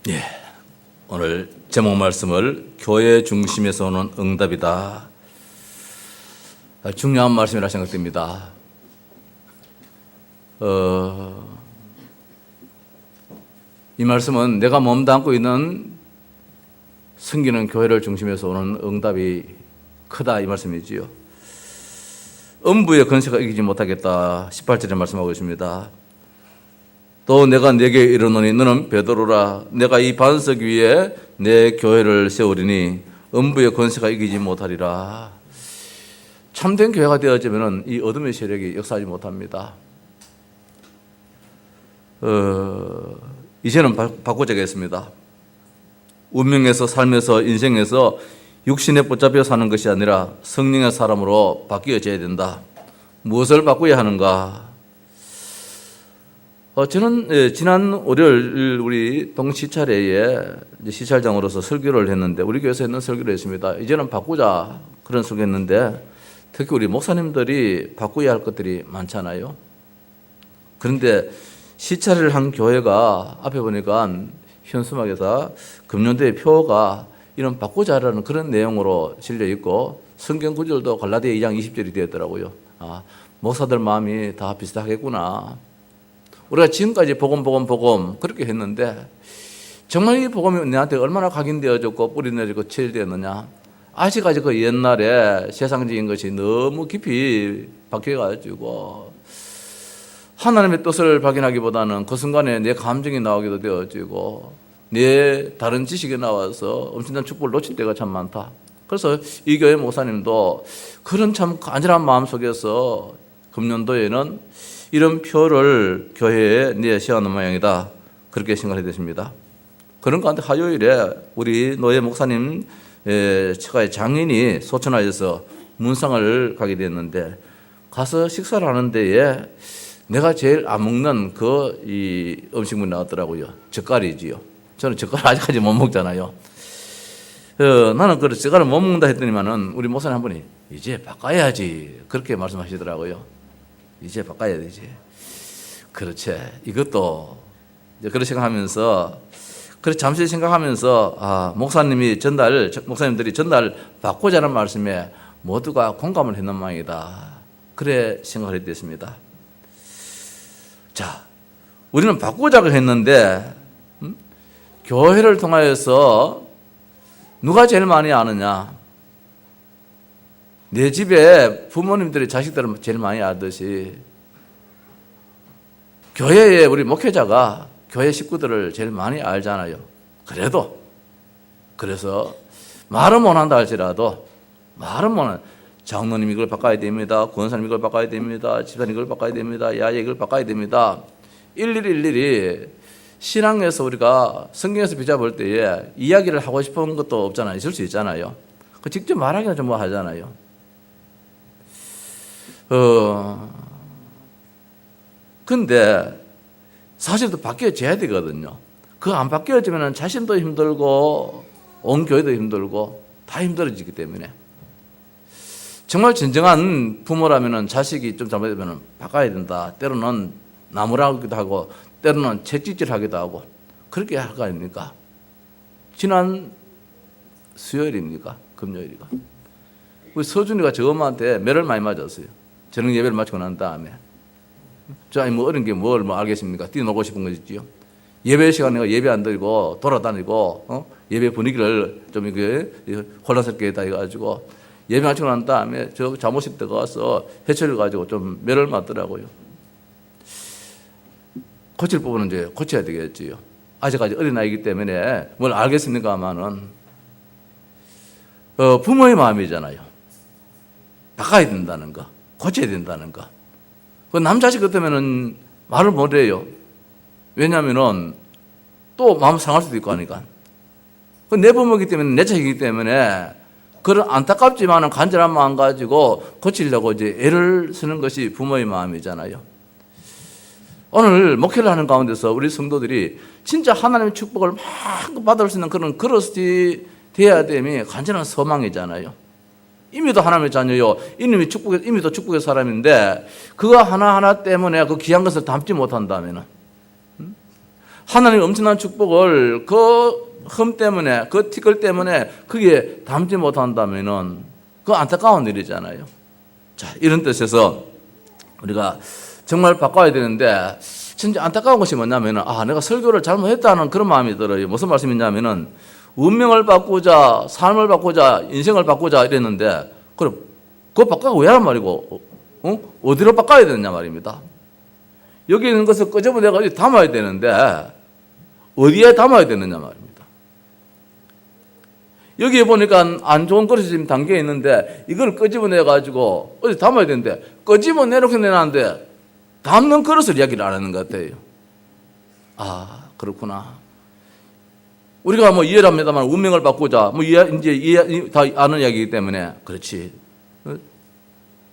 예, 오늘 제목 말씀을 교회 중심에서 오는 응답이다. 중요한 말씀이라 생각됩니다. 이 말씀은 내가 몸담고 있는 섬기는 교회를 중심에서 오는 응답이 크다 이 말씀이지요. 음부의 권세가 이기지 못하겠다 18절에 말씀하고 있습니다. 또 내가 네게 이르노니 너는 베드로라. 내가 이 반석 위에 내 교회를 세우리니 음부의 권세가 이기지 못하리라. 참된 교회가 되어지면 이 어둠의 세력이 역사하지 못합니다. 이제는 바꾸자겠습니다. 운명에서 삶에서 인생에서 육신에 붙잡혀 사는 것이 아니라 성령의 사람으로 바뀌어져야 된다. 무엇을 바꾸어야 하는가? 저는 지난 월요일 우리 동시찰회에 시찰장으로서 설교를 했는데 우리 교회에서 했는 설교를 했습니다. 이제는 바꾸자 그런 설교했는데 특히 우리 목사님들이 바꾸어야 할 것들이 많잖아요. 그런데 시찰을 한 교회가 앞에 보니까 현수막에서 금년도의 표가 이런 바꾸자라는 그런 내용으로 실려 있고 성경 구절도 갈라디아 2장 20절이 되었더라고요. 목사들 마음이 다 비슷하겠구나. 우리가 지금까지 복음 그렇게 했는데 정말 이 복음이 내한테 얼마나 각인되어졌고 뿌리내리고 체질되었느냐. 아직까지 그 옛날에 세상적인 것이 너무 깊이 박혀가지고 하나님의 뜻을 발견하기보다는 그 순간에 내 감정이 나오기도 되어지고 내 다른 지식이 나와서 엄청난 축복을 놓칠 때가 참 많다. 그래서 이 교회 목사님도 그런 참 간절한 마음 속에서 금년도에는 이런 표를 교회에 내세우는 모양이다. 그렇게 생각이 됐습니다. 그런 가운데 화요일에 우리 노예 목사님 처가의 장인이 소천하여서 문상을 가게 됐는데 가서 식사를 하는 데에 내가 제일 안 먹는 이 음식물이 나왔더라고요. 젓갈이지요. 저는 젓갈 아직까지 못 먹잖아요. 나는 그 젓갈을 못 먹는다 했더니만은 우리 목사님 한 분이 이제 바꿔야지 그렇게 말씀하시더라고요. 이제 바꿔야 되지. 그렇지. 이것도 그렇게 생각하면서 잠시 생각하면서 목사님들이 전달 바꾸자는 말씀에 모두가 공감을 했는 모양이다. 그래 생각을 했습니다. 자, 우리는 바꾸자고 했는데 교회를 통하여서 누가 제일 많이 아느냐? 내 집에 부모님들이 자식들을 제일 많이 알듯이 교회에 우리 목회자가 교회 식구들을 제일 많이 알잖아요. 그래서 말은 못한다 할지라도 장로님 이걸 바꿔야 됩니다. 권사님 이걸 바꿔야 됩니다. 집사님 이걸 바꿔야 됩니다. 야예 이걸 바꿔야 됩니다. 일일이 신앙에서 우리가 성경에서 비춰볼 때에 이야기를 하고 싶은 것도 없잖아요. 있을 수 있잖아요. 그 직접 말하기가 좀 뭐 하잖아요. 근데 사실 또 바뀌어져야 되거든요. 그거 안 바뀌어지면 자신도 힘들고 온 교회도 힘들고 다 힘들어지기 때문에 정말 진정한 부모라면 자식이 좀 잘못되면 바꿔야 된다. 때로는 나무라기도 하고 때로는 채찍질하기도 하고 그렇게 할 거 아닙니까? 지난 수요일입니까? 금요일이가 우리 서준이가 저 엄마한테 매를 많이 맞았어요. 저녁 예배를 마치고 난 다음에 어린 게 뭘 알겠습니까? 뛰어놀고 싶은 거지요. 예배 시간에 내가 예배 안 드리고 돌아다니고 예배 분위기를 좀 이렇게 혼란스럽게 했다 해가지고 예배 마치고 난 다음에 저 잠옷실 들어가서 해초를 가지고 좀 매를 맞더라고요. 고칠 부분은 이제 고쳐야 되겠지요. 아직까지 어린아이기 때문에 뭘 알겠습니까만은 부모의 마음이잖아요. 바꿔야 된다는 거, 고쳐야 된다는 거. 그 남자식 같으면은 말을 못해요. 왜냐하면은 또 마음 상할 수도 있고 하니까. 그 내 부모이기 때문에 내 자식이기 때문에 그런 안타깝지만은 간절한 마음 가지고 고치려고 이제 애를 쓰는 것이 부모의 마음이잖아요. 오늘 목회를 하는 가운데서 우리 성도들이 진짜 하나님의 축복을 막 받을 수 있는 그런 그릇이 돼야 됨이 간절한 소망이잖아요. 이미도 하나님의 자녀요. 이미도 축복의 사람인데 그거 하나하나 때문에 그 귀한 것을 담지 못한다면은 하나님의 엄청난 축복을 그 흠 때문에, 그 티끌 때문에 그게 담지 못한다면은 그 안타까운 일이잖아요. 자, 이런 뜻에서 우리가 정말 바꿔야 되는데, 진짜 안타까운 것이 뭐냐면은, 내가 설교를 잘못했다는 그런 마음이 들어요. 무슨 말씀이냐면은, 운명을 바꾸자, 삶을 바꾸자, 인생을 바꾸자 이랬는데, 그럼 그거 바꾸고 왜 하란 말이고, 어디로 바꿔야 되느냐 말입니다. 여기 있는 것을 끄집어내가 어디 담아야 되는데, 어디에 담아야 되느냐 말입니다. 여기에 보니까 안 좋은 그릇이 지금 담겨 있는데, 이걸 끄집어내가지고 어디 담아야 되는데, 끄집어내놓고 내놨는데, 담는 그릇을 이야기를 안 하는 것 같아요. 그렇구나. 우리가 뭐 이해를 합니다만, 운명을 바꾸자, 이제 다 아는 이야기이기 때문에, 그렇지.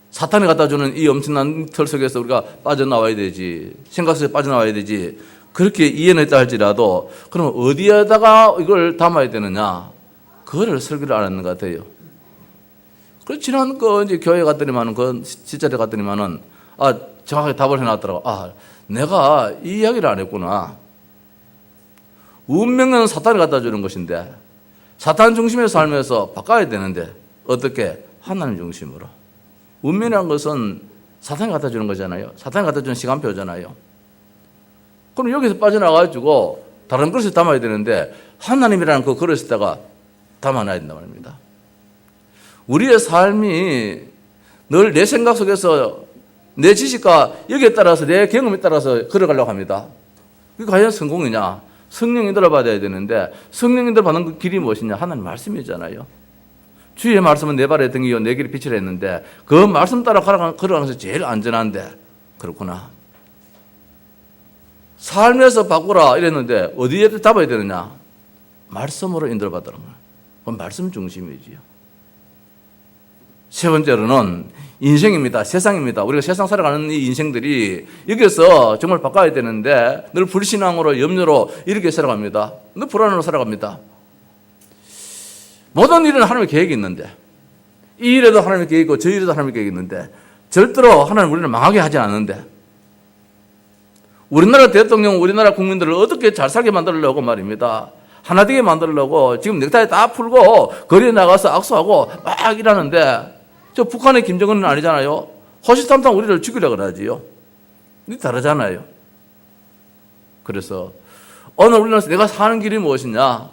사탄이 갖다 주는 이 엄청난 틀 속에서 우리가 빠져나와야 되지. 생각 속에 빠져나와야 되지. 그렇게 이해는 했다 할지라도, 그럼 어디에다가 이걸 담아야 되느냐? 그거를 설교를 안 하는 것 같아요. 그래서 지난 이제 교회 갔더니만은, 시절에 갔더니만은, 정확하게 답을 해놨더라고. 내가 이 이야기를 안 했구나. 운명은 사탄이 갖다 주는 것인데, 사탄 중심의 삶에서 바꿔야 되는데, 어떻게? 하나님 중심으로. 운명이라는 것은 사탄이 갖다 주는 거잖아요. 사탄이 갖다 주는 시간표잖아요. 그럼 여기서 빠져나가가지고 다른 그릇에 담아야 되는데, 하나님이라는 그 그릇에다가 담아놔야 된단 말입니다. 우리의 삶이 늘 내 생각 속에서 내 지식과 여기에 따라서 내 경험에 따라서 걸어가려고 합니다. 그게 과연 성공이냐? 성령인들을 받아야 되는데, 성령인들 받는 그 길이 무엇이냐? 하나님 말씀이잖아요. 주의 말씀은 내 발의 등이요 내 길의 빛이라 했는데, 그 말씀 따라 걸어가는 것이 제일 안전한데, 그렇구나. 삶에서 바꾸라 이랬는데 어디에 담아야 되느냐? 말씀으로 인도받으라는 거예요. 그건 말씀 중심이지요. 세 번째로는 인생입니다. 세상입니다. 우리가 세상 살아가는 이 인생들이 여기서 정말 바꿔야 되는데 늘 불신앙으로 염려로 이렇게 살아갑니다. 늘 불안으로 살아갑니다. 모든 일은 하나님의 계획이 있는데, 이 일에도 하나님의 계획이 있고 저 일에도 하나님의 계획이 있는데, 절대로 하나님 우리를 망하게 하지 않는데, 우리나라 대통령, 우리나라 국민들을 어떻게 잘 살게 만들려고 말입니다. 하나 되게 만들려고 지금 넥타이 다 풀고 거리에 나가서 악수하고 막 이러는데, 저 북한의 김정은은 아니잖아요. 호시탐탐 우리를 죽이려고 그러지요. 이게 다르잖아요. 그래서 오늘 우리는 내가 사는 길이 무엇이냐?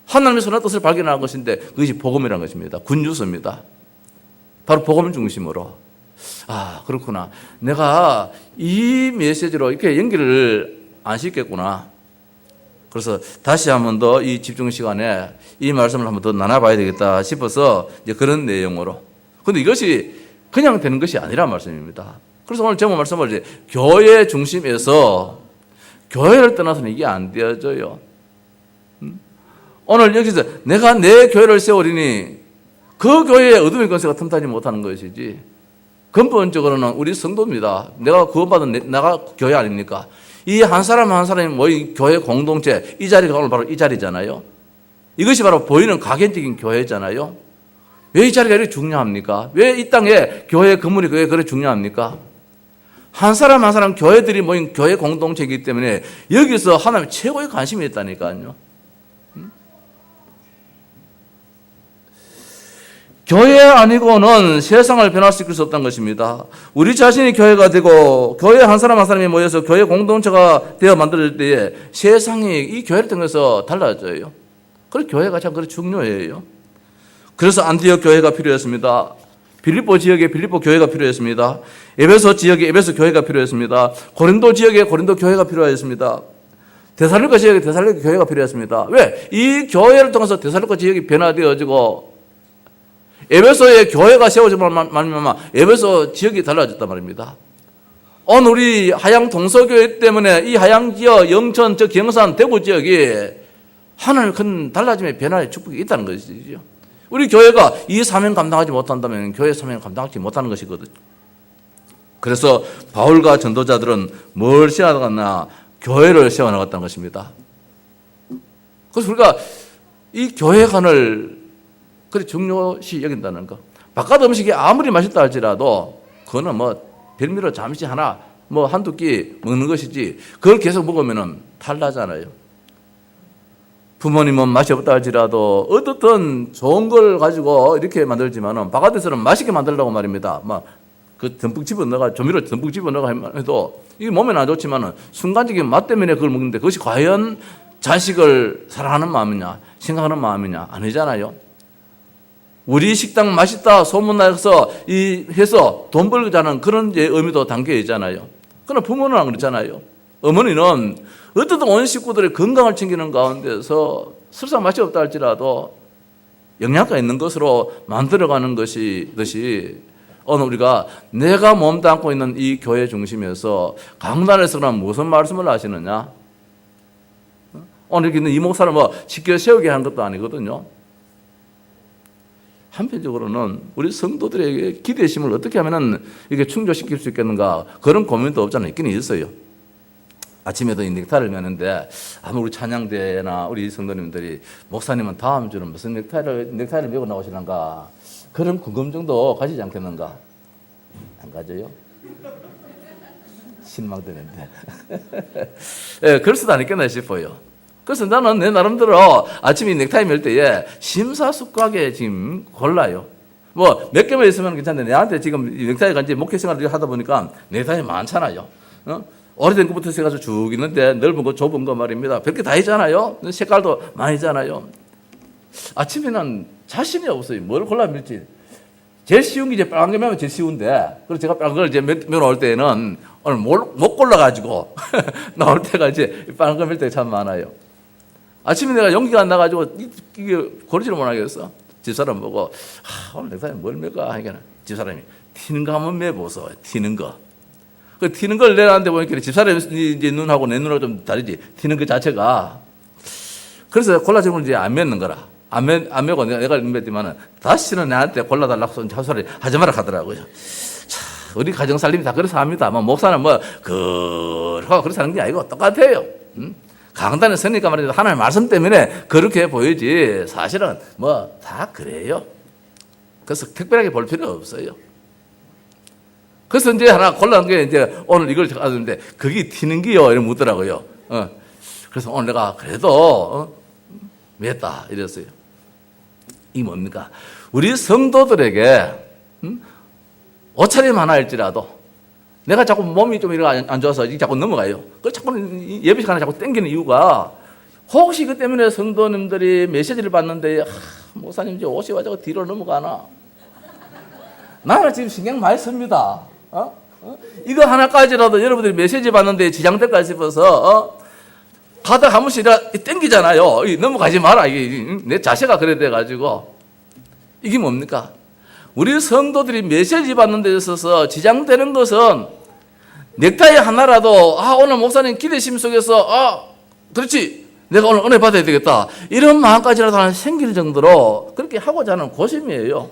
하나님의 선한 뜻을 발견하는 것인데, 그것이 복음이라는 것입니다. 굿뉴스입니다. 바로 복음 중심으로. 그렇구나. 내가 이 메시지로 이렇게 연기를 안 시켰구나. 그래서 다시 한 번 더 이 집중 시간에 이 말씀을 한 번 더 나눠봐야 되겠다 싶어서 이제 그런 내용으로. 근데 이것이 그냥 되는 것이 아니란 말씀입니다. 그래서 오늘 제목 말씀을 이제 교회 중심에서 교회를 떠나서는 이게 안 되어져요. 오늘 여기서 내가 내 교회를 세우리니 그 교회에 어둠의 권세가 틈타지 못하는 것이지, 근본적으로는 우리 성도입니다. 내가 구원받은 내가 교회 아닙니까? 이 한 사람 한 사람이 모인 교회 공동체, 이 자리가 오늘 바로 이 자리잖아요. 이것이 바로 보이는 각인적인 교회잖아요. 왜 이 자리가 이렇게 중요합니까? 왜 이 땅에 교회 건물이 왜 그렇게 중요합니까? 한 사람 한 사람 교회들이 모인 교회 공동체이기 때문에 여기서 하나님 최고의 관심이 있다니까요. 교회 아니고는 세상을 변화시킬 수 없다는 것입니다. 우리 자신이 교회가 되고 교회 한 사람 한 사람이 모여서 교회 공동체가 되어 만들어질 때에 세상이 이 교회를 통해서 달라져요. 그래서 교회가 참 그렇게 중요해요. 그래서 안디옥 교회가 필요했습니다. 빌립보 지역에 빌립보 교회가 필요했습니다. 에베소 지역에 에베소 교회가 필요했습니다. 고린도 지역에 고린도 교회가 필요했습니다. 데살로니가 지역에 데살로니가 교회가 필요했습니다. 왜? 이 교회를 통해서 데살로니가 지역이 변화되어지고 에베소에 교회가 세워지면 말미암아 에베소 지역이 달라졌단 말입니다. 오늘 우리 하양 동서교회 때문에 이 하양 지역, 영천, 경산, 대구 지역이 하나님의 큰 달라짐의 변화의 축복이 있다는 것이죠. 우리 교회가 이 사명 감당하지 못한다면 교회 사명을 감당하지 못하는 것이거든요. 그래서 바울과 전도자들은 뭘 세워나갔나? 교회를 세워나갔다는 것입니다. 그래서 우리가 이 교회관을 그래 중요시 여긴다는 거. 바깥 음식이 아무리 맛있다 할지라도 그거는 뭐 별미로 잠시 하나 뭐 한두 끼 먹는 것이지, 그걸 계속 먹으면은 탈나잖아요. 부모님은 맛이 없다 할지라도 어떻든 좋은 걸 가지고 이렇게 만들지만은 바깥에서는 맛있게 만들려고 말입니다. 막 그 듬뿍 집어넣어가 조미료 듬뿍 집어넣어가 해도 이게 몸에는 안 좋지만은 순간적인 맛 때문에 그걸 먹는데 그것이 과연 자식을 사랑하는 마음이냐, 생각하는 마음이냐 아니잖아요. 우리 식당 맛있다 소문나서 해서 돈 벌자는 그런 의미도 담겨 있잖아요. 그러나 부모는 안 그렇잖아요. 어머니는 어떻든 온 식구들의 건강을 챙기는 가운데서 설사 맛이 없다 할지라도 영양가 있는 것으로 만들어가는 것이 오늘 우리가 내가 몸담고 있는 이 교회 중심에서 강단에서 그럼 무슨 말씀을 하시느냐? 오늘 여기 있는 이 목사를 뭐 지켜 세우게 한 것도 아니거든요. 한편적으로는 우리 성도들에게 기대심을 어떻게 하면 이게 충족시킬 수 있겠는가 그런 고민도 없잖아요. 있긴 있어요. 아침에도 이 넥타이를 매는데 아마 우리 찬양대나 우리 성도님들이 목사님은 다음 주는 무슨 넥타이를 메고 나오시는가 그런 궁금증도 가지지 않겠는가? 안 가져요? 실망되는데. 예, 그럴 수도 않겠나 싶어요. 그래서 나는 내 나름대로 아침에 넥타이 멜 때에 심사숙고하게 지금 골라요. 뭐 몇 개만 있으면 괜찮은데 내한테 지금 넥타이 간지 목회 생활을 하다 보니까 넥타이 많잖아요. 오래된 것부터 해가지고 쭉 있는데 넓은 거 좁은 거 말입니다. 별게 다 있잖아요. 색깔도 많이잖아요. 아침에는 자신이 없어요. 뭘 골라 밀지. 제일 쉬운 게 이제 빨간 거 매면 제일 쉬운데 그래서 제가 빨간 걸 이제 매올 때는 오늘 못 골라가지고 나올 때가 이제 빨간 거 멜 때가 참 많아요. 아침에 내가 용기가 안 나가지고 이게 고르지를 못하겠어. 집사람 보고 오늘 넥타이 뭘 맬까 하니까 집사람이 튀는 거 한번 매보소. 튀는 거. 그 튀는 걸 내놨는데 보니까 집사람 이제 눈하고 내 눈하고 좀 다르지. 튀는 거 자체가. 그래서 골라주면 이제 안 맺는 거라. 안 매고 내가 맺지만은 다시는 나한테 골라달라고 소리 하지 마라 하더라고요. 자, 우리 가정 살림이 다 그래서 합니다. 목사는 그래서 하는 게 아니고 똑같아요. 강단에 서니까 말이죠. 하나님의 말씀 때문에 그렇게 보이지 사실은 다 그래요. 그래서 특별하게 볼 필요 없어요. 그래서 이제 하나 골라온 게 이제 오늘 이걸 가졌는데 그게 튀는 게요 이렇게 묻더라고요. 그래서 오늘 내가 그래도 맸다 이랬어요. 이게 뭡니까? 우리 성도들에게 옷차림 하나일지라도 내가 자꾸 몸이 좀 이렇게 안 좋아서 자꾸 넘어가요. 그 자꾸 예배 시간에 자꾸 땡기는 이유가 혹시 그 때문에 성도님들이 메시지를 받는데 목사님 이제 옷이 와 자꾸 뒤로 넘어가나? 나는 지금 신경 많이 씁니다. 이거 하나까지라도 여러분들이 메시지 받는데 지장될까 싶어서 가다가 한 번씩 땡기잖아요. 넘어가지 마라. 이게 내 자세가 그래 돼가지고 이게 뭡니까? 우리 성도들이 메시지 받는 데 있어서 지장되는 것은 넥타이 하나라도 오늘 목사님 기대심 속에서 그렇지 내가 오늘 은혜 받아야 되겠다 이런 마음까지라도 하나 생길 정도로 그렇게 하고자 하는 고심이에요.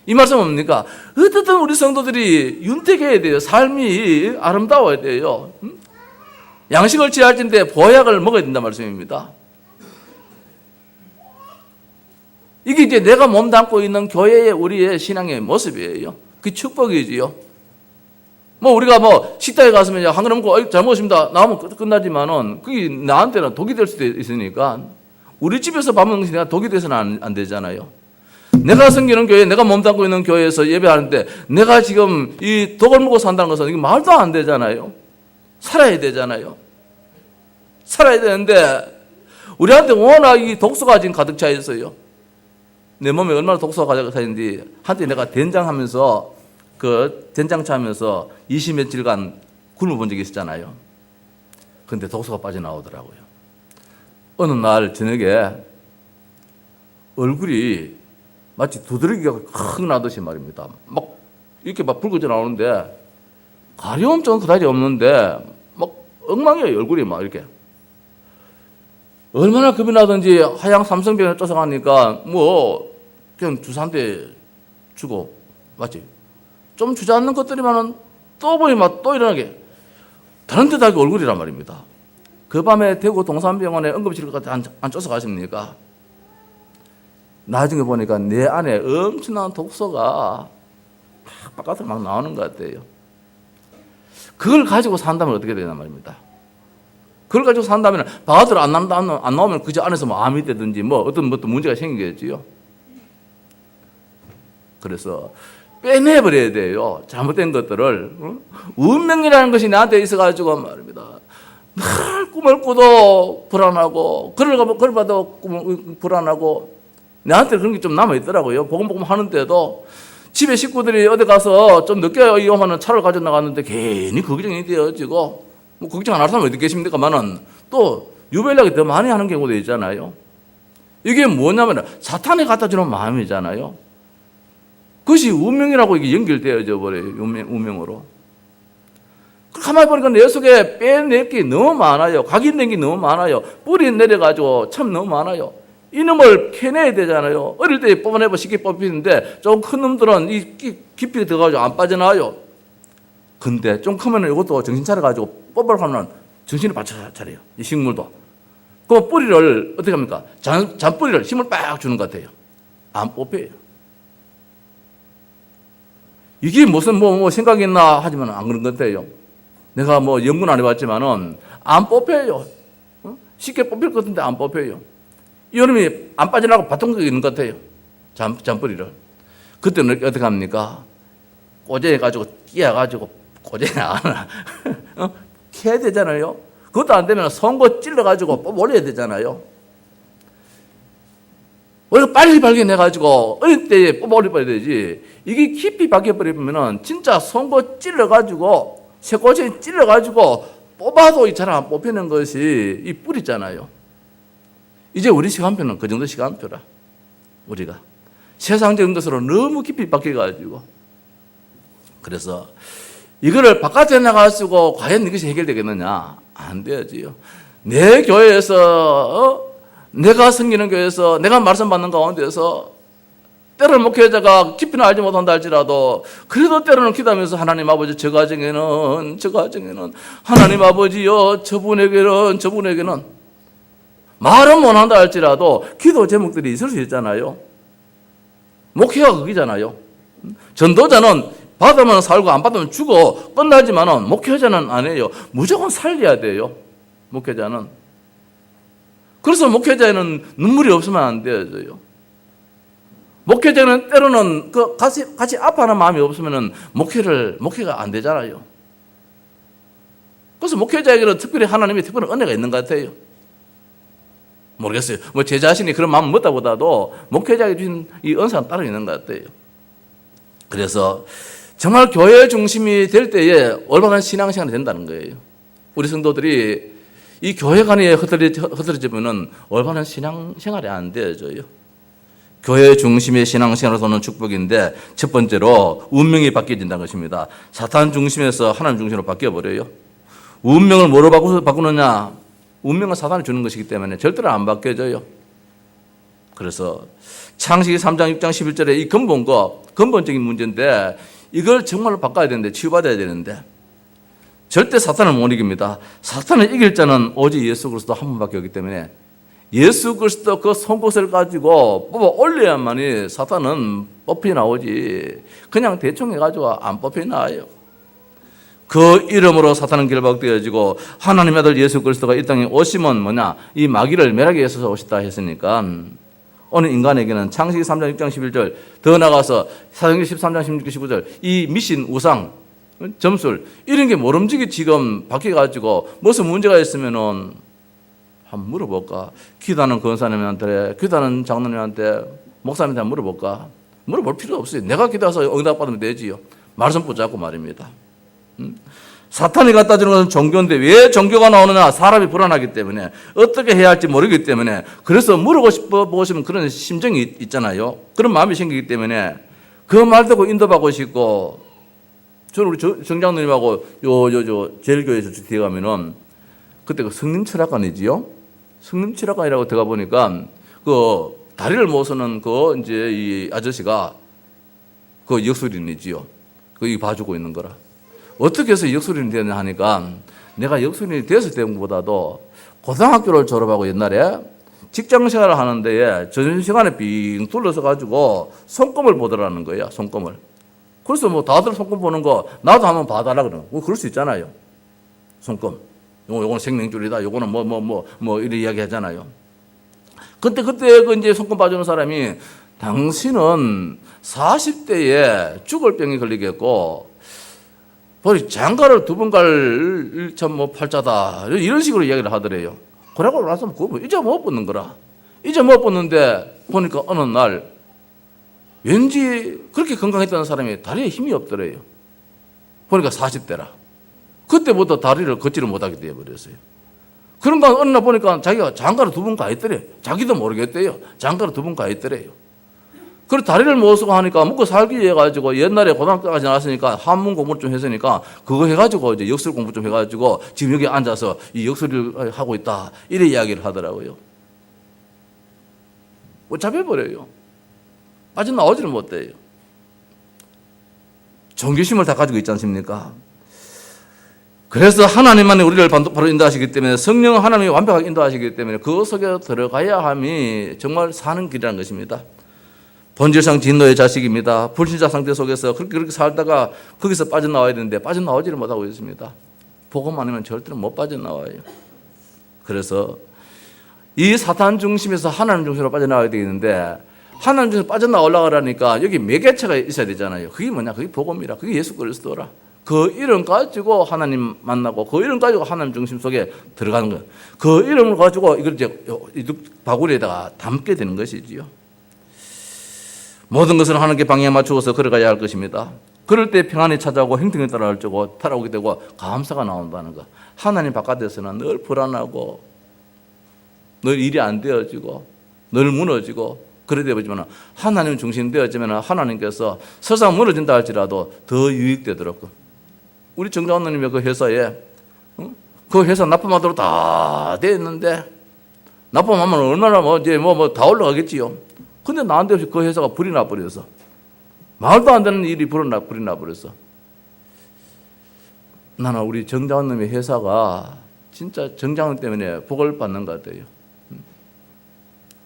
이 말씀 뭡니까? 어쨌든 우리 성도들이 윤택해야 돼요. 삶이 아름다워야 돼요. 양식을 취할진데 보약을 먹어야 된다는 말씀입니다. 이게 이제 내가 몸담고 있는 교회의 우리의 신앙의 모습이에요. 그 축복이지요. 우리가 식당에 갔으면 한 그릇 먹고 잘 먹었습니다. 나오면 끝나지만은 그게 나한테는 독이 될 수도 있으니까 우리 집에서 밥 먹는 게 독이 돼서는 안 되잖아요. 내가 섬기는 교회, 내가 몸담고 있는 교회에서 예배하는데 내가 지금 이 독을 먹고 산다는 것은 이게 말도 안 되잖아요. 살아야 되잖아요. 살아야 되는데 우리한테 워낙 이 독소가 지금 가득 차 있어요. 내 몸에 얼마나 독소가 가득 차 있는지 한때 내가 된장하면서 된장차 하면서 20며칠간 굶어본 적이 있었잖아요. 근데 독소가 빠져나오더라고요. 어느 날 저녁에 얼굴이 마치 두드러기가 확 나듯이 말입니다. 이렇게 붉어져 나오는데 가려움 좀 그다지 없는데 엉망이에요. 얼굴이 이렇게. 얼마나 겁이 나든지 하양 삼성병원에 쫓아가니까 그냥 주사 한 대 주고 맞지? 좀 주저앉는 것들이면은 또 보니 또 일어나게 다른 데다 얼굴이란 말입니다. 그 밤에 대구 동산병원에 응급실까지 안 쫓아가십니까? 나중에 보니까 내 안에 엄청난 독소가 바깥으로 막 나오는 것 같아요. 그걸 가지고 산다면 어떻게 되냐 말입니다. 그걸 가지고 산다면 바가들 안 나오면 그저 안에서 뭐 암이 되든지 뭐 어떤 것도 문제가 생기겠지요. 그래서 빼내버려야 돼요. 잘못된 것들을. 운명이라는 것이 나한테 있어가지고 말입니다. 늘 꿈을 꾸도 불안하고 그걸 봐도 불안하고 나한테 그런 게 좀 남아있더라고요. 복음 하는데도 집에 식구들이 어디 가서 좀 늦게 이용하는 차를 가져 나갔는데 괜히 걱정이 되어지고 뭐 걱정 안 할 사람이 어디 계십니까만은 또 유배연락이 더 많이 하는 경우도 있잖아요. 이게 뭐냐면 사탄이 갖다 주는 마음이잖아요. 그것이 운명이라고 이게 연결되어져 버려요. 운명으로. 가만히 보니까 내 속에 빼낼 게 너무 많아요. 각인된 게 너무 많아요. 뿌리 내려가지고 참 너무 많아요. 이놈을 캐내야 되잖아요. 어릴 때 뽑아내면 쉽게 뽑히는데 좀 큰 놈들은 이 깊이 들어가지고 안 빠져나와요. 근데 좀 크면 이것도 정신 차려가지고 뽑으려고 하면 정신을 바쳐 차려요. 이 식물도. 그 뿌리를 어떻게 합니까? 잔뿌리를 힘을 빡 주는 것 같아요. 안 뽑혀요. 이게 무슨 뭐 생각이 있나 하지만 안 그런 것 같아요. 내가 뭐 연구는 안 해봤지만은 안 뽑혀요. 쉽게 뽑힐 것 같은데 안 뽑혀요. 이놈이 안 빠져나가고 바통이 있는 것 같아요. 잔뿌리를. 그때는 어떻게 합니까? 꼬재가지고 끼어가지고 꼬재에 안아. 캐야 되잖아요. 그것도 안 되면 송곳 찔러가지고 뽑아 올려야 되잖아요. 원래 빨리 발견해가지고 어릴 때 뽑아 올려야 되지. 이게 깊이 박혀버리면 진짜 송곳 찔러가지고 쇠꼬지에 찔러가지고 뽑아도 잘 안 뽑히는 것이 이 뿌리잖아요. 이제 우리 시간표는 그 정도 시간표라. 우리가 세상적인 것으로 너무 깊이 박혀가지고 그래서 이거를 바깥에 나가지고 과연 이것이 해결되겠느냐? 안 되지요. 내 교회에서 내가 섬기는 교회에서 내가 말씀 받는 가운데서 때로는 목회자가 깊이는 알지 못한다 할지라도 그래도 때로는 기도하면서 하나님 아버지 저 가정에는 하나님 아버지요 저분에게는 말은 못한다 할지라도 기도 제목들이 있을 수 있잖아요. 목회가 그기잖아요. 전도자는 받으면 살고 안 받으면 죽어 끝나지만은 목회자는 안 해요. 무조건 살려야 돼요. 목회자는. 그래서 목회자에는 눈물이 없으면 안 돼요. 목회자는 때로는 같이 아파하는 마음이 없으면은 목회가 안 되잖아요. 그래서 목회자에게는 특별히 하나님의 특별한 은혜가 있는 것 같아요. 모르겠어요. 뭐 제 자신이 그런 마음을 먹다보다도 목회자에게 주신 이 은사는 따로 있는 것 같아요. 그래서 정말 교회 중심이 될 때에 올바른 신앙생활이 된다는 거예요. 우리 성도들이 이 교회 간에 흐트러지면은 올바른 신앙생활이 안 되어져요. 교회 중심의 신앙생활에서는 축복인데 첫 번째로 운명이 바뀌어진다는 것입니다. 사탄 중심에서 하나님 중심으로 바뀌어버려요. 운명을 뭐로 바꾸느냐? 운명은 사탄이 주는 것이기 때문에 절대로 안 바뀌어져요. 그래서 창세기 3장 6장 11절에 이 근본적인 문제인데 이걸 정말로 바꿔야 되는데 치유받아야 되는데 절대 사탄을 못 이깁니다. 사탄을 이길 자는 오직 예수 그리스도 한 분밖에 없기 때문에 예수 그리스도 그 송곳을 가지고 뽑아 올려야만이 사탄은 뽑혀 나오지 그냥 대충 해가지고 안 뽑혀 나와요. 그 이름으로 사탄은 결박되어지고 하나님의 아들 예수 그리스도가 이 땅에 오시면 뭐냐? 이 마귀를 멸하기 위해서 오셨다 했으니까 어느 인간에게는 창세기 3장 6장 11절 더 나가서 사도행전 13장 16절 19절 이 미신 우상 점술 이런 게 모름지기 지금 바뀌어가지고 무슨 문제가 있으면은 한번 물어볼까? 기도하는 권사님한테 기도하는 장로님한테 목사님한테 한번 물어볼까? 물어볼 필요 없어요. 내가 기도해서 응답받으면 되지요. 말씀 붙잡고 말입니다. 사탄이 갖다 주는 것은 종교인데 왜 종교가 나오느냐? 사람이 불안하기 때문에 어떻게 해야 할지 모르기 때문에 그래서 물어보고 싶으면 그런 심정이 있잖아요. 그런 마음이 생기기 때문에 그 말 듣고 인도받고 싶고 저는 우리 정장로님하고 제일교회에서 뒤에 가면은 그때 그 성림 철학관이지요. 성림 철학관이라고 들어가 보니까 그 다리를 못 서는 그 이제 이 아저씨가 그 역술인이지요. 그 봐주고 있는 거라. 어떻게 해서 역술인이 되냐 하니까 내가 역술인이 됐을 때보다도 고등학교를 졸업하고 옛날에 직장 생활을 하는 데에 점심시간에 빙 둘러서 가지고 손금을 보더라는 거야. 손금을. 그래서 뭐 다들 손금 보는 거 나도 한번 봐달라 그러는 거. 그럴 수 있잖아요. 손금. 요거는 생명줄이다. 요거는 이런 이야기 하잖아요. 그때 그 이제 손금 봐주는 사람이 당신은 40대에 죽을 병이 걸리겠고, 장가를 2번 갈 팔자다. 이런 식으로 이야기를 하더래요. 그러고 나서 이제 못 붙는 거라. 이제 못 붙는데 보니까 어느 날 왠지 그렇게 건강했던 사람이 다리에 힘이 없더래요. 보니까 40대라. 그때부터 다리를 걷지를 못하게 되어버렸어요. 그런가 어느 날 보니까 자기가 장가를 2번 가 있더래요. 자기도 모르겠대요. 장가를 2번 가 있더래요. 그리고 다리를 못 쓰고 하니까 먹고 살기 위해 가지고 옛날에 고등학교까지 나왔으니까 한문 공부를 좀 했으니까 그거 해가지고 이제 역술 공부 좀 해가지고 지금 여기 앉아서 이 역술을 하고 있다. 이래 이야기를 하더라고요. 잡혀버려요. 빠져나오지를 못해요. 종교심을 다 가지고 있지 않습니까? 그래서 하나님만이 우리를 바로 인도하시기 때문에 성령 하나님이 완벽하게 인도하시기 때문에 그 속에 들어가야 함이 정말 사는 길이라는 것입니다. 본질상 진노의 자식입니다. 불신자 상태 속에서 그렇게 살다가 거기서 빠져나와야 되는데 빠져나오지를 못하고 있습니다. 복음 아니면 절대로 못 빠져나와요. 그래서 이 사탄 중심에서 하나님 중심으로 빠져나와야 되는데 하나님 중심으로 빠져나오려고 여기 매개체가 있어야 되잖아요. 그게 뭐냐? 그게 복음이라. 그게 예수 그리스도라. 그 이름 가지고 하나님 만나고 그 이름 가지고 하나님 중심 속에 들어가는 거예요. 그 이름을 가지고 이걸 이제 바구리에다가 담게 되는 것이지요. 모든 것을 하나님께 방향에 맞추어서 걸어가야 할 것입니다. 그럴 때 평안이 찾아오고 행동에 따라오고 타라오게 되고 감사가 나온다는 것. 하나님 바깥에서는 늘 불안하고 늘 일이 안 되어지고 늘 무너지고 그래 되어지만 하나님 중심 되어지면 하나님께서 설사 무너진다 할지라도 더 유익되도록. 우리 정장원님의 그 회사에 그 회사 납품하도록 다 돼 있는데 납품하면 얼마나 다 올라가겠지요. 근데 난데없이 그 회사가 불이 나버렸어. 말도 안 되는 일이 불이 나버렸어. 나는 우리 정장원님의 회사가 진짜 정장원 때문에 복을 받는 것 같아요.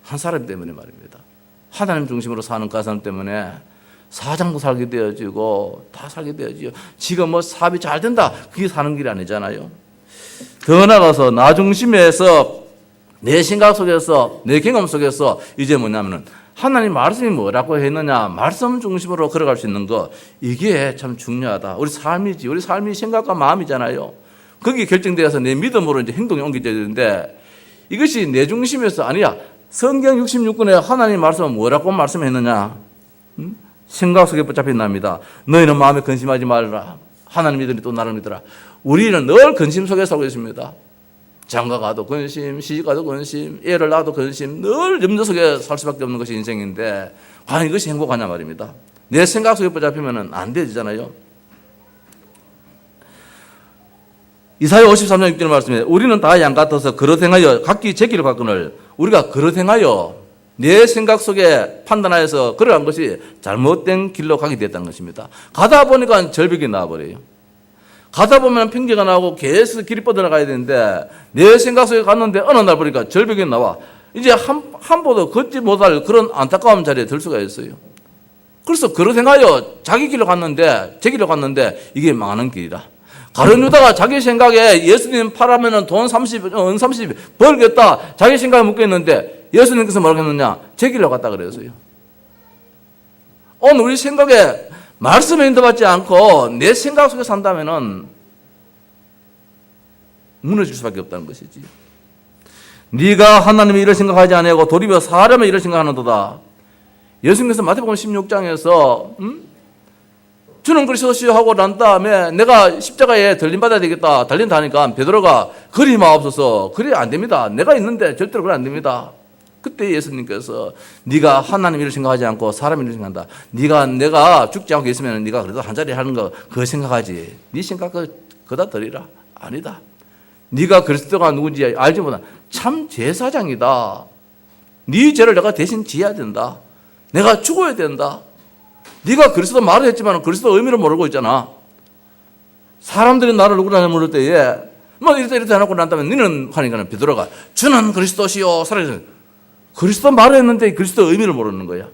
한 사람 때문에 말입니다. 하나님 중심으로 사는 그 사람 때문에 사장도 살게 되어지고 다 살게 되어지고 지금 사업이 잘 된다. 그게 사는 길이 아니잖아요. 더 나아가서 나 중심에서 내 생각 속에서 내 경험 속에서 이제 뭐냐면은 하나님 말씀이 뭐라고 했느냐 말씀 중심으로 걸어갈 수 있는 거 이게 참 중요하다. 우리 삶이지. 우리 삶이 생각과 마음이잖아요. 거기에 결정되어서 내 믿음으로 이제 행동이 옮겨져야 되는데 이것이 내 중심에서 아니야. 성경 66권에 하나님 말씀은 뭐라고 말씀했느냐? 생각 속에 붙잡힌답니다. 너희는 마음에 근심하지 말라. 하나님 믿으니 또 나를 믿으라. 우리는 늘 근심 속에 살고 있습니다. 장가 가도 근심, 시집 가도 근심, 애를 낳아도 근심, 늘 염려 속에 살 수밖에 없는 것이 인생인데 과연 이것이 행복하냐 말입니다. 내 생각 속에 붙잡히면 안 되잖아요. 이사야 53장 6절 말씀에 우리는 다 양 같아서 그릇 행하여 각기 제 길을 갔거늘 우리가 그릇 행하여 내 생각 속에 판단하여서 걸어간 것이 잘못된 길로 가게 됐다는 것입니다. 가다 보니까 절벽이 나와버려요. 가다 보면 핑계가 나오고 계속 길이 뻗어나가야 되는데 내 생각 속에 갔는데 어느 날 보니까 절벽이 나와 이제 한 번도 걷지 못할 그런 안타까운 자리에 들 수가 있어요. 그래서 그릇 행하여 자기 길로 갔는데 제 길로 갔는데 이게 망하는 길이라. 가룟 유다가 자기 생각에 예수님 팔아면 돈 30, 은 30 벌겠다. 자기 생각에 묶여있는데 예수님께서 뭐라고 했느냐? 제 길로 갔다 그랬어요. 오늘 우리 생각에 말씀에 인도받지 않고 내 생각 속에 산다면은 무너질 수밖에 없다는 것이지. 네가 하나님이 이를 생각하지 아니하고 도리어 사람의 일을 생각하는도다. 예수님께서 마태복음 16장에서 주는 그리스도시요 하고 난 다음에 내가 십자가에 들림받아야 되겠다. 달린다 하니까 베드로가 그리 마옵소서. 그리 안 됩니다. 내가 있는데 절대로 그리 안 됩니다. 그때 예수님께서 네가 하나님 일을 생각하지 않고 사람 일을 생각한다. 내가 죽지 않고 있으면 네가 그래도 한 자리 하는 거 그거 생각하지. 네 생각 그다 드리라. 아니다. 네가 그리스도가 누군지 알지 못한 참 제사장이다. 네 죄를 내가 대신 지어야 된다. 내가 죽어야 된다. 네가 그리스도 말을 했지만 그리스도 의미를 모르고 있잖아. 사람들이 나를 누구나 물을 때에 이렇다 해놓고 난 다음에 너는 하니까 베드로가 주는 그리스도시요 살아계신 그리스도 말을 했는데 그리스도 의미를 모르는 거야.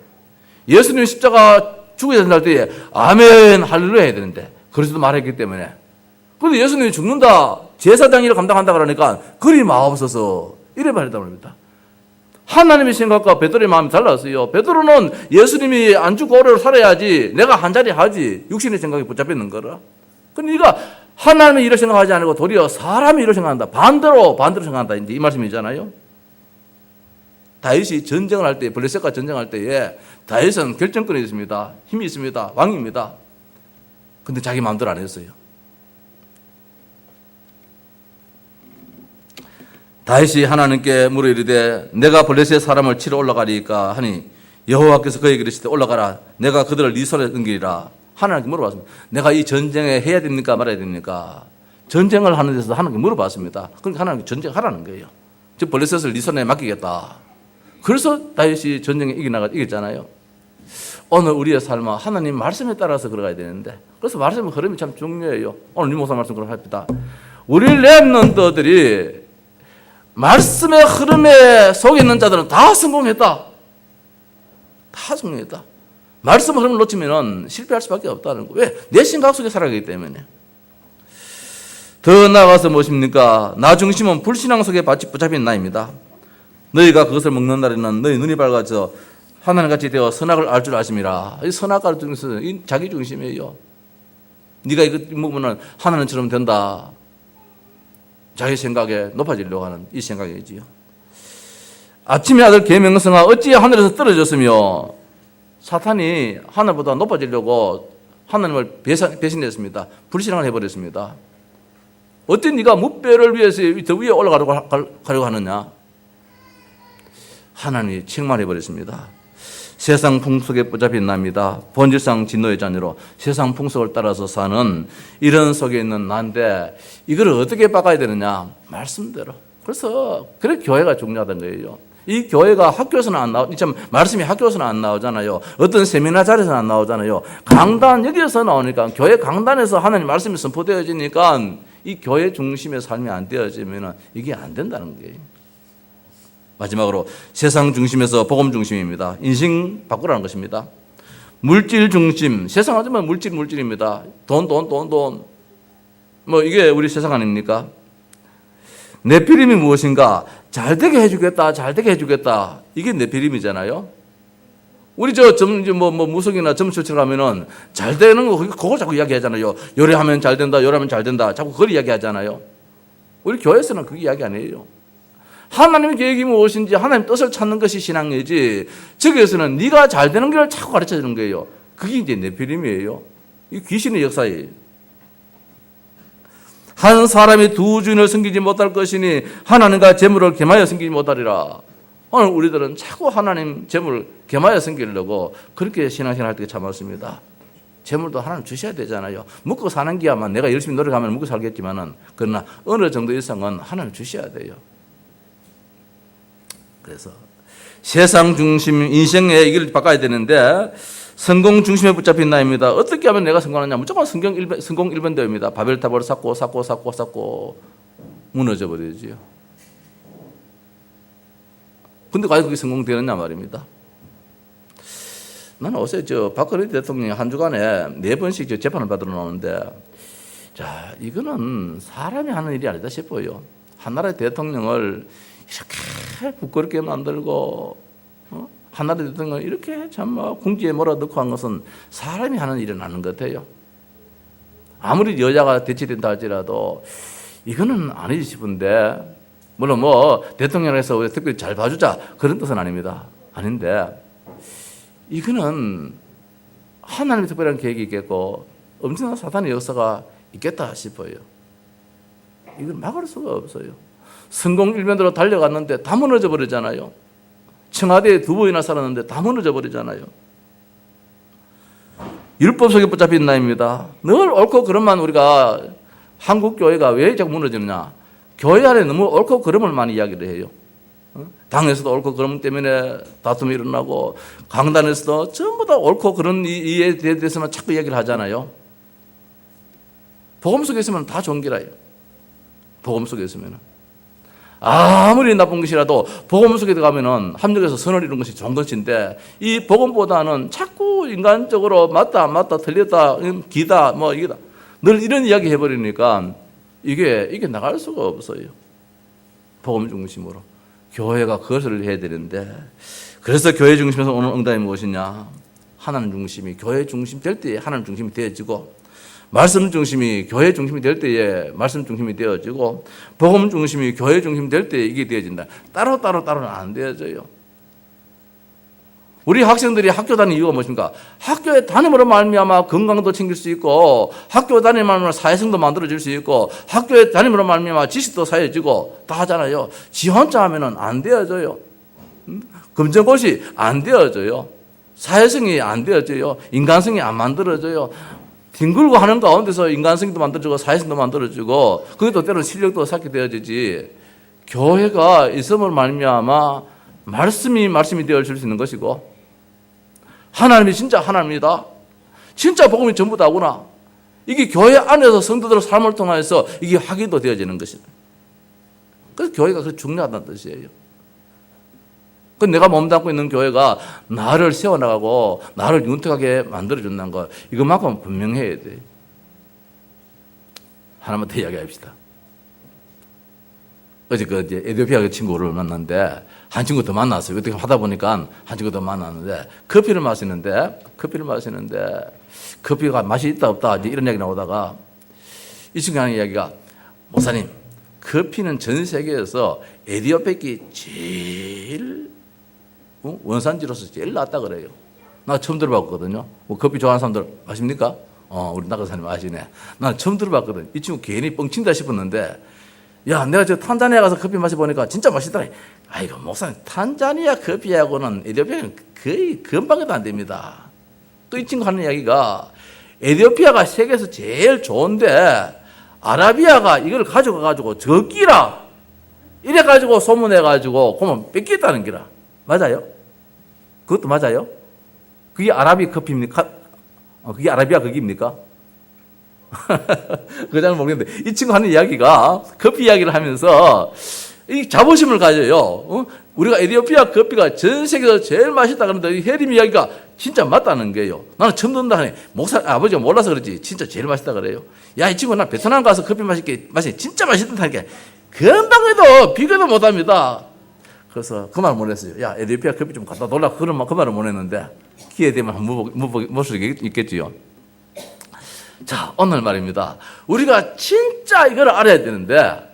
예수님 십자가 죽어야 된다 할 때에 아멘 할렐루야 해야 되는데 그리스도 말했기 때문에 그런데 예수님이 죽는다, 제사장 일을 감당한다 그러니까 그리 마옵소서 이래 말했단 말입니다. 하나님의 생각과 베드로의 마음이 달랐어요. 베드로는 예수님이 안 죽고 오래 살아야지 내가 한 자리 하지 육신의 생각이 붙잡혔는 거라. 그러니까 하나님의 일을 생각하지 않고 도리어 사람의 일을 생각한다. 반대로 생각한다. 이제 이 말씀이잖아요. 다윗이 전쟁을 할 때, 블레셋과 전쟁할 때에 다윗은 결정권이 있습니다. 힘이 있습니다. 왕입니다. 근데 자기 마음대로 안 했어요. 다윗이 하나님께 물어 이르되 내가 블레셋 사람을 치러 올라가리까 하니 여호와께서 그에게 이르시되 올라가라. 내가 그들을 네 손에 넘기리라. 하나님께 물어봤습니다. 내가 이 전쟁에 해야 됩니까 말아야 됩니까? 전쟁을 하는 데서 하나님께 물어봤습니다. 그러니까 하나님께 전쟁하라는 거예요. 즉 블레셋을 네 손에 맡기겠다. 그래서 다윗이 전쟁에 이겼잖아요. 오늘 우리의 삶은 하나님 말씀에 따라서 걸어가야 되는데, 그래서 말씀의 흐름이 참 중요해요. 오늘 유목사 말씀 그렇습니다. 우리 랩런더들이 말씀의 흐름에 속에 있는 자들은 다 성공했다. 다 성공했다. 말씀 흐름을 놓치면 실패할 수밖에 없다는 거예요. 왜? 내 생각 속에 살아가기 때문에. 더 나아가서 무엇입니까? 나 중심은 불신앙 속에 붙잡힌 나입니다. 너희가 그것을 먹는 날에는 너희 눈이 밝아져 하나님같이 되어 선악을 알 줄 아심이라. 이 선악을 중에서 자기 중심이에요. 네가 이거 먹으면 하나님처럼 된다. 자기 생각에 높아지려고 하는 이 생각이지요. 아침의 아들 계명성아 어찌 하늘에서 떨어졌으며 사탄이 하늘보다 높아지려고 하나님을 배신했습니다. 불신앙을 해버렸습니다. 어찌 네가 무뼈를 위해서 더 위에 올라가려고 하느냐? 하나님이 책망해버렸습니다. 세상 풍속에 붙잡힌 나입니다. 본질상 진노의 자녀로 세상 풍속을 따라서 사는 이런 속에 있는 나인데 이걸 어떻게 바꿔야 되느냐? 말씀대로. 그래서 그래 교회가 중요하다는 거예요. 이 교회가 학교에서는 안 나오, 참 말씀이 학교에서는 안 나오잖아요. 어떤 세미나 자리에서는 안 나오잖아요. 강단 여기에서 나오니까 교회 강단에서 하나님 말씀이 선포되어지니까 이 교회 중심의 삶이 안 되어지면 이게 안 된다는 거예요. 마지막으로 세상 중심에서 복음 중심입니다. 인생 바꾸라는 것입니다. 물질 중심, 세상 하지만 물질입니다. 돈. 뭐 이게 우리 세상 아닙니까? 네피림이 무엇인가? 잘되게 해주겠다. 이게 네피림이잖아요. 우리 무속이나 점수처 가면은 잘 되는 거 그거 자꾸 이야기하잖아요. 요래하면 잘 된다. 자꾸 그걸 이야기하잖아요. 우리 교회에서는 그게 이야기 아니에요. 하나님의 계획이 무엇인지 하나님 뜻을 찾는 것이 신앙이지. 저기에서는 네가 잘 되는 길을 자꾸 가르쳐 주는 거예요. 그게 이제 네피림이에요. 이 귀신의 역사예요. 한 사람이 두 주인을 섬기지 못할 것이니 하나님과 재물을 겸하여 섬기지 못하리라. 오늘 우리들은 자꾸 하나님 재물을 겸하여 섬기려고 그렇게 신앙생활 할 때 참 많습니다. 재물도 하나님 주셔야 되잖아요. 먹고 사는 기야만 내가 열심히 노력하면 먹고 살겠지만은 그러나 어느 정도 이상은 하나님 주셔야 돼요. 그래서 세상 중심 인생의 이걸 바꿔야 되는데 성공 중심에 붙잡힌 나입니다. 어떻게 하면 내가 성공하냐? 무조건 성공 1번대입니다. 바벨탑을 쌓고 무너져 버리지요. 근데 과연 그게 성공되느냐 말입니다. 나는 어제 박근혜 대통령이 한 주간에 4번씩 재판을 받으러 나오는데, 자, 이거는 사람이 하는 일이 아니다 싶어요. 한 나라의 대통령을 이렇게 부끄럽게 만들고, 한 나라의 대통령을 이렇게 참 궁지에 몰아넣고 한 것은 사람이 하는 일은 아닌 것 같아요. 아무리 여자가 대치된다 할지라도 이거는 아니지 싶은데, 물론 대통령에서 우리 특별히 잘 봐주자 그런 뜻은 아닙니다. 아닌데 이거는 하나님의 특별한 계획이 있겠고 엄청난 사탄의 역사가 있겠다 싶어요. 이건 막을 수가 없어요. 성공 일면으로 달려갔는데 다 무너져 버리잖아요. 청와대에 2번이나 살았는데 다 무너져 버리잖아요. 율법 속에 붙잡힌 나입니다. 늘 옳고 그름만 우리가 한국 교회가 왜 자꾸 무너지느냐? 교회 안에 너무 옳고 그름을 많이 이야기를 해요. 당에서도 옳고 그름 때문에 다툼이 일어나고 강단에서도 전부 다 옳고 그런 이에 대해서만 자꾸 이야기를 하잖아요. 복음 속에 있으면 다 좋은 길이에요. 복음 속에 있으면 아무리 나쁜 것이라도 복음 속에 들어가면은 합력해서 선을 이루는 것이 좋은 것인데 이 복음보다는 자꾸 인간적으로 맞다 틀렸다 기다 이거다 늘 이런 이야기 해버리니까 이게 나갈 수가 없어요. 복음 중심으로. 교회가 그것을 해야 되는데, 그래서 교회 중심에서 오는 응답이 무엇이냐? 하나님 중심이 교회 중심 될 때에 하나님 중심이 되어지고, 말씀 중심이 교회 중심이 될 때에 말씀 중심이 되어지고, 복음 중심이 교회 중심이 될 때에 이게 되어진다. 따로는 안 되어져요. 우리 학생들이 학교 다니는 이유가 무엇입니까? 학교에 다님으로 말미암아 건강도 챙길 수 있고, 학교 다님으로 말미암아 사회성도 만들어질 수 있고, 학교에 다님으로 말미암아 지식도 쌓여지고 다 하잖아요. 지 혼자 하면은 안 되어져요. 검정고시 안 되어져요. 사회성이 안 되어져요. 인간성이 안 만들어져요. 뒹굴고 하는 가운데서 인간성도 만들어지고 사회성도 만들어지고, 그것도 때로는 실력도 쌓게 되어지지. 교회가 있음을 말미암아 말씀이 되어질 수 있는 것이고, 하나님이 진짜 하나님이다. 진짜 복음이 전부 다구나. 이게 교회 안에서 성도들의 삶을 통해서 이게 확인도 되어지는 것입니다. 그래서 교회가 그렇게 중요하다는 뜻이에요. 그 내가 몸담고 있는 교회가 나를 세워나가고 나를 윤택하게 만들어준다는 거, 이것만큼은 분명해야 돼. 하나만 더 이야기합시다. 어제 이제 에티오피아 친구를 만났는데, 한 친구 더 만났어요. 어떻게 하다 보니까 한 친구 더 만났는데, 커피를 마시는데 커피가 맛이 있다 없다 이제 이런 이야기 나오다가 이 친구가 하는 이야기가, 목사님, 커피는 전 세계에서 에티오피아가 제일 원산지로서 제일 낫다 그래요. 나 처음 들어봤거든요. 뭐 커피 좋아하는 사람들 아십니까? 우리 나가사님 아시네. 나 처음 들어봤거든. 이 친구 괜히 뻥친다 싶었는데, 야, 내가 저 탄자니아 가서 커피 마셔보니까 진짜 맛있더라. 아이고, 목사님, 탄자니아 커피하고는 에티오피아는 거의 금방에도 안 됩니다. 또 이 친구 하는 이야기가, 에티오피아가 세계에서 제일 좋은데 아라비아가 이걸 가져가가지고 적기라 이래가지고 소문해가지고 그러면 뺏겠다는 기라. 맞아요? 그것도 맞아요? 그게 아라비 커피입니까? 그게 아라비아 거기입니까? 그잘 모르겠는데, 이 친구 하는 이야기가 커피 이야기를 하면서 이 자부심을 가져요. 우리가 에티오피아 커피가 전 세계에서 제일 맛있다 그러는데, 이 해림 이야기가 진짜 맞다는 거예요. 나는 처음 듣는다 하니, 아버지가 몰라서 그러지 진짜 제일 맛있다 그래요. 야, 이 친구 나 베트남 가서 커피 마시게 진짜 맛있다니까 금방 해도 비교도 못합니다. 그래서 그 말 못 했어요. 야, 에티오피아 커피 좀 갖다 놓으라. 그 말을 못 했는데, 기회 되면 한번 볼 수 있겠지요. 자, 오늘 말입니다. 우리가 진짜 이걸 알아야 되는데,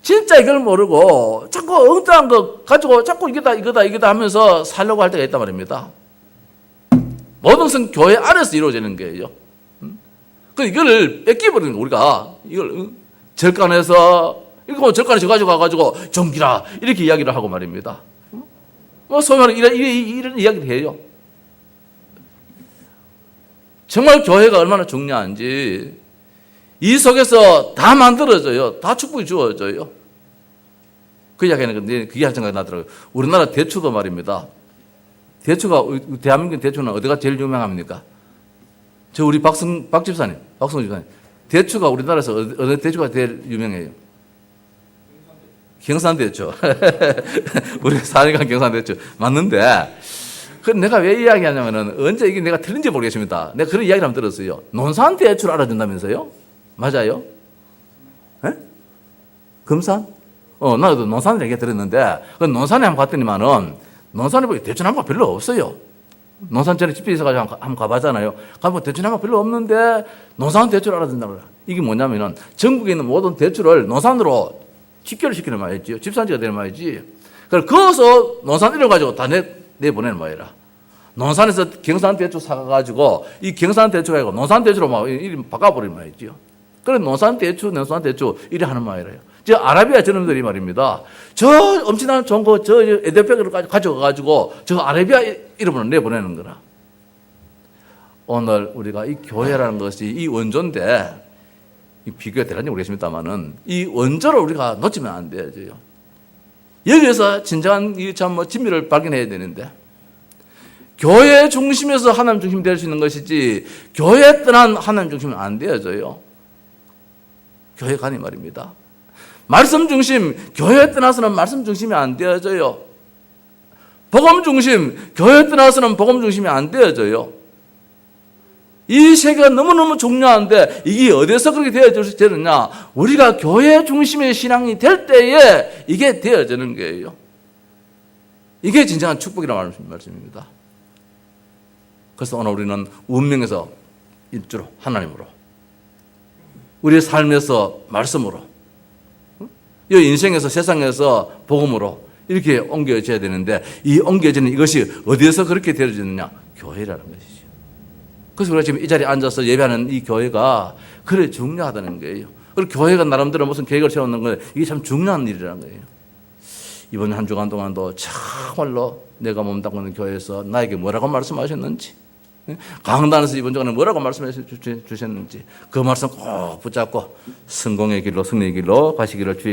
진짜 이걸 모르고 자꾸 엉뚱한 거 가지고 자꾸 이거다 하면서 살려고 할 때가 있단 말입니다. 모든 것은 교회 안에서 이루어지는 거예요. 그 이거를 뺏기버리는 거, 우리가 이걸 절간에서 이거 절간에 가지고 가가지고 정기라 이렇게 이야기를 하고 말입니다. 소위 말해 이런 이야기를 해요. 정말 교회가 얼마나 중요한지 이 속에서 다 만들어져요. 다 축복이 주어져요. 그 이야기하는 건데, 그게 한 생각이 나더라고요. 우리나라 대추도 말입니다. 대추가, 대한민국 대추는 어디가 제일 유명합니까? 저 우리 박성 집사님. 대추가 우리나라에서 어느 대추가 제일 유명해요? 경산대추. 우리 사니까 경산대추. 맞는데, 그 내가 왜 이야기하냐면은, 언제 이게 내가 틀린지 모르겠습니다. 내가 그런 이야기를 한번 들었어요. 논산대추를 알아준다면서요? 맞아요? 예? 금산? 나도 논산을 얘기 들었는데, 그 논산에 한번 갔더니만은, 논산에 보기 대추나무가 별로 없어요. 논산 전에 집에 있어가지고 한번 가봤잖아요. 가면 대추나무가 별로 없는데, 논산 대추를 알아준다고 그래요. 이게 뭐냐면은, 전국에 있는 모든 대추를 논산으로 집결을 시키는 말이지. 집산지가 되는 말이지. 그래서 거기서 논산 이뤄가지고 다 내보내는 말이라. 논산에서 경산 대추 사가가지고, 이 경산 대추가 아니고 논산 대추로 막 이름 바꿔버리는 말이죠. 그래, 논산 대추 이래 하는 말이에요. 저 아라비아 저놈들이 말입니다. 저 엄청난 좋은 거, 저 에티오피아를 가져가가지고 저 아라비아 이름으로 내보내는 거라. 오늘 우리가 이 교회라는 것이 이 원조인데, 이 비교가 되는지 모르겠습니다만은, 이 원조를 우리가 놓치면 안 돼요. 여기에서 진정한 진미를 발견해야 되는데, 교회 중심에서 하나님 중심이 될 수 있는 것이지, 교회 떠난 하나님 중심은 안 되어져요. 교회가 아니 말입니다. 말씀 중심, 교회 떠나서는 말씀 중심이 안 되어져요. 복음 중심, 교회 떠나서는 복음 중심이 안 되어져요. 이 세계가 너무너무 중요한데 이게 어디서 그렇게 되어지느냐? 우리가 교회 중심의 신앙이 될 때에 이게 되어지는 거예요. 이게 진정한 축복이라는 말씀입니다. 그래서 오늘 우리는 운명에서 일주로 하나님으로, 우리의 삶에서 말씀으로, 이 인생에서 세상에서 복음으로 이렇게 옮겨져야 되는데 이 옮겨지는 이것이 어디에서 그렇게 되어지느냐? 교회라는 것이죠. 그래서 우리가 지금 이 자리에 앉아서 예배하는 이 교회가 그래 중요하다는 거예요. 그리고 교회가 나름대로 무슨 계획을 세우는 건 이게 참 중요한 일이라는 거예요. 이번 한 주간 동안도 정말로 내가 몸담는 교회에서 나에게 뭐라고 말씀하셨는지, 강단에서 이번 주간에 뭐라고 말씀해 주셨는지 그 말씀 꼭 붙잡고 성공의 길로, 승리의 길로 가시기를 주의